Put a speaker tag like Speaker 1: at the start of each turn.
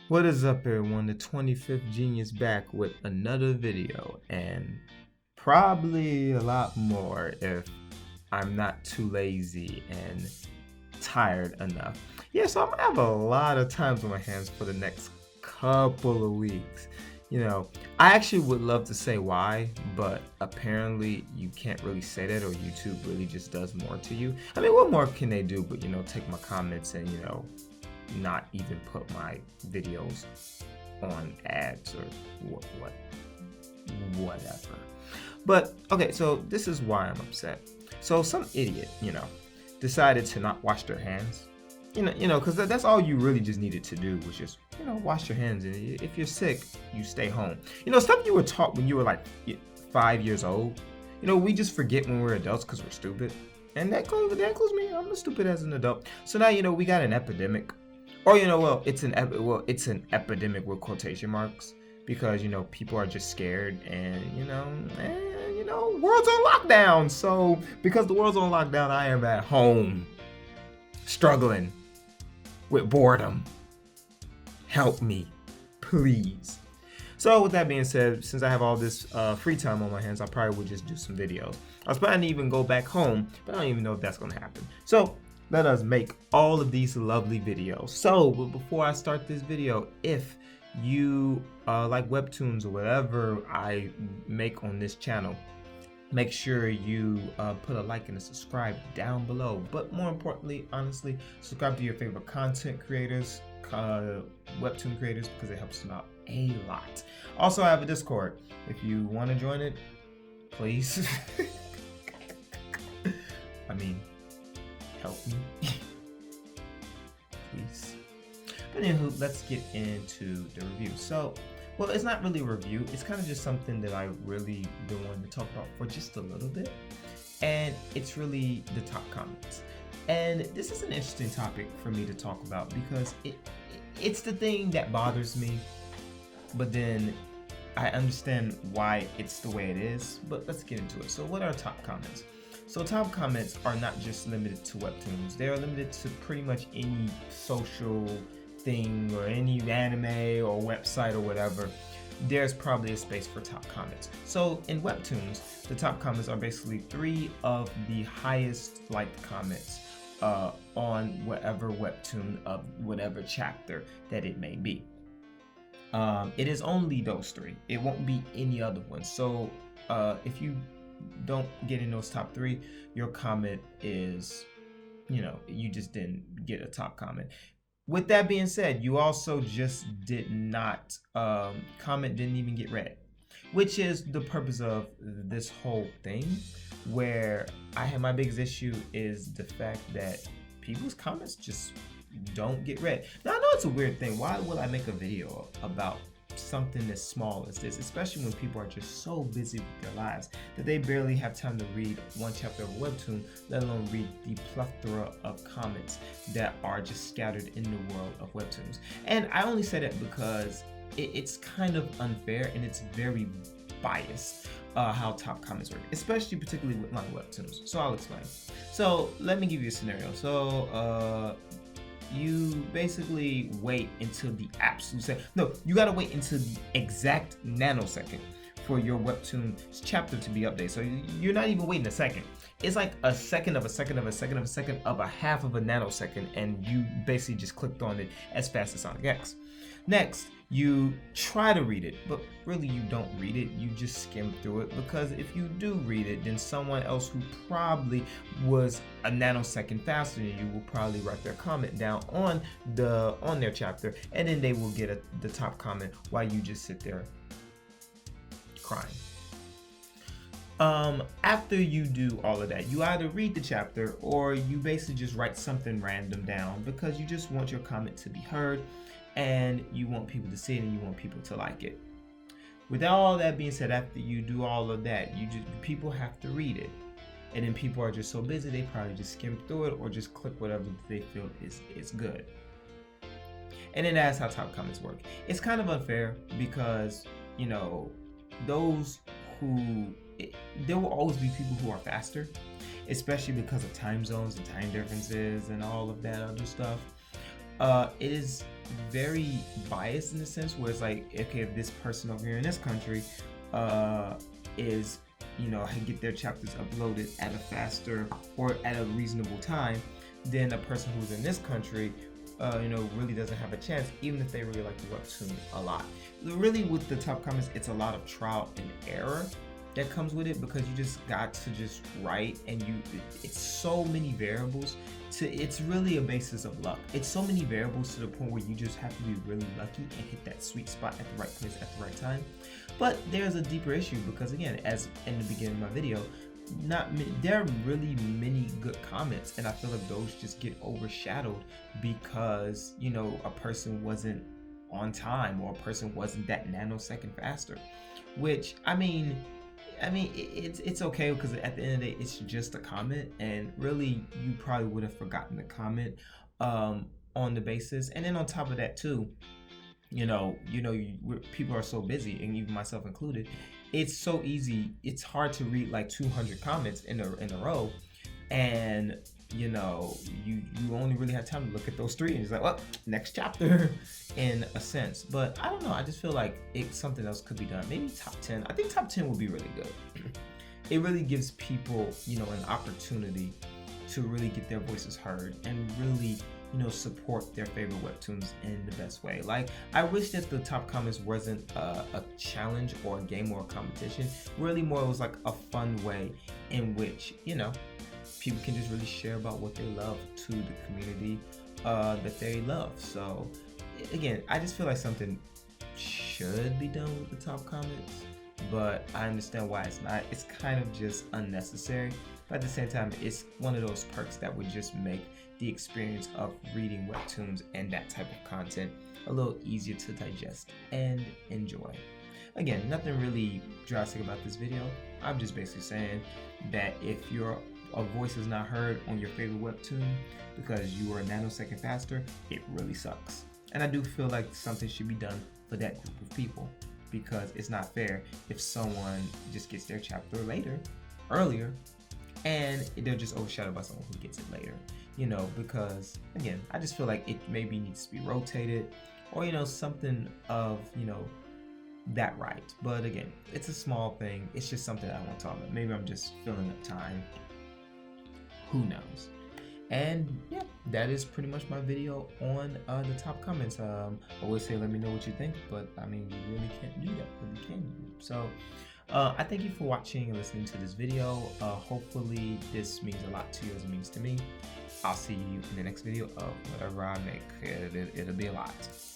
Speaker 1: What is up, everyone? The 25th Genius back with another video and probably a lot more if I'm not too lazy and tired enough. Yeah, so I'm gonna have a lot of times on my hands for the next couple of weeks. I actually would love to say why, but apparently you can't really say that, or YouTube really just does more to you. I mean, what more can they do but, take my comments and, not even put my videos on ads or whatever. But okay, so this is why I'm upset. So some idiot, decided to not wash their hands. Because that's all you really just needed to do was just, wash your hands. And if you're sick, you stay home. Stuff you were taught when you were like 5 years old. We just forget when we're adults because we're stupid. And that includes me. I'm stupid as an adult. So now, we got an epidemic. Or it's an epidemic with quotation marks because people are just scared and world's on lockdown. So because the world's on lockdown, I am at home struggling with boredom. Help me, please. So with that being said, since I have all this free time on my hands, I probably would just do some videos. I was planning to even go back home, but I don't even know if that's gonna happen. So let us make all of these lovely videos. So before I start this video, if you like webtoons or whatever I make on this channel, make sure you put a like and a subscribe down below. But more importantly, honestly, subscribe to your favorite content creators, webtoon creators, because it helps them out a lot. Also, I have a Discord. If you want to join it, please. I mean, help me. Please. But anywho, let's get into the review. So, well, it's not really a review. It's kind of just something that I really been wanting to talk about for just a little bit. And it's really the top comments. And this is an interesting topic for me to talk about because it's the thing that bothers me. But then I understand why it's the way it is. But let's get into it. So what are top comments? So top comments are not just limited to webtoons. They are limited to pretty much any social thing or any anime or website or whatever. There's probably a space for top comments. So in webtoons, the top comments are basically 3 of the highest liked comments on whatever webtoon of whatever chapter that it may be. It is only those 3. It won't be any other ones. So if you don't get in those top 3, your comment is, you just didn't get a top comment. With that being said, you also just did not comment, didn't even get read, which is the purpose of this whole thing. Where my biggest issue is the fact that people's comments just don't get read. Now I know it's a weird thing. Why would I make a video about something as small as this, especially when people are just so busy with their lives that they barely have time to read one chapter of a webtoon, let alone read the plethora of comments that are just scattered in the world of webtoons. And I only say that because it's kind of unfair and it's very biased how top comments work, especially particularly with my webtoons. So I'll explain. So let me give you a scenario. So you basically wait until the absolute second. No, you gotta wait until the exact nanosecond for your webtoon's chapter to be updated. So you're not even waiting a second. It's like a second of a second of a second of a second of a half of a nanosecond, and you basically just clicked on it as fast as Sonic X. Next, you try to read it, but really you don't read it. You just skim through it, because if you do read it, then someone else who probably was a nanosecond faster than you will probably write their comment down on their chapter, and then they will get the top comment while you just sit there crying. After you do all of that, you either read the chapter or you basically just write something random down because you just want your comment to be heard and you want people to see it and you want people to like it. With all that being said, after you do all of that, people have to read it. And then people are just so busy, they probably just skim through it or just click whatever they feel is good. And then that's how top comments work. It's kind of unfair because, those who... there will always be people who are faster, especially because of time zones and time differences and all of that other stuff. It is very biased in the sense where it's like, okay, if this person over here in this country is, get their chapters uploaded at a faster or at a reasonable time, then a person who's in this country really doesn't have a chance, even if they really like the webtoon a lot. Really, with the top comments, it's a lot of trial and error that comes with it, because you just got to just write, and it's so many variables. It's really a basis of luck. It's so many variables to the point where you just have to be really lucky and hit that sweet spot at the right place at the right time. But there's a deeper issue, because again, as in the beginning of my video, there are really many good comments, and I feel like those just get overshadowed because a person wasn't on time, or a person wasn't that nanosecond faster, which it's okay, because at the end of the day, it's just a comment, and really you probably would have forgotten the comment on the basis. And then on top of that too, people are so busy, and even myself included, it's so easy. It's hard to read like 200 comments in a row, and you only really have time to look at those three, and it's like, well, next chapter in a sense. But I don't know, I just feel like something else could be done. Maybe top 10. I think top 10 would be really good. It really gives people an opportunity to really get their voices heard, and really support their favorite webtoons in the best way. Like, I wish that the top comments wasn't a challenge or a game or a competition. Really more, it was like a fun way in which people can just really share about what they love to the community that they love. So again, I just feel like something should be done with the top comments, but I understand why it's not. It's kind of just unnecessary, but at the same time, it's one of those perks that would just make the experience of reading webtoons and that type of content a little easier to digest and enjoy. Again, nothing really drastic about this video. I'm just basically saying that if your voice is not heard on your favorite webtoon because you are a nanosecond faster, it really sucks. And I do feel like something should be done for that group of people, because it's not fair if someone just gets their chapter earlier, and they're just overshadowed by someone who gets it later. Because again, I just feel like it maybe needs to be rotated, or something of that right. But again, it's a small thing. It's just something I want to talk about. Maybe I'm just filling up time. Who knows? And yeah, that is pretty much my video on the top comments. I would say let me know what you think, but you really can't do that. Really can you? So I thank you for watching and listening to this video. Hopefully this means a lot to you as it means to me. I'll see you in the next video of whatever I make. It'll be a lot.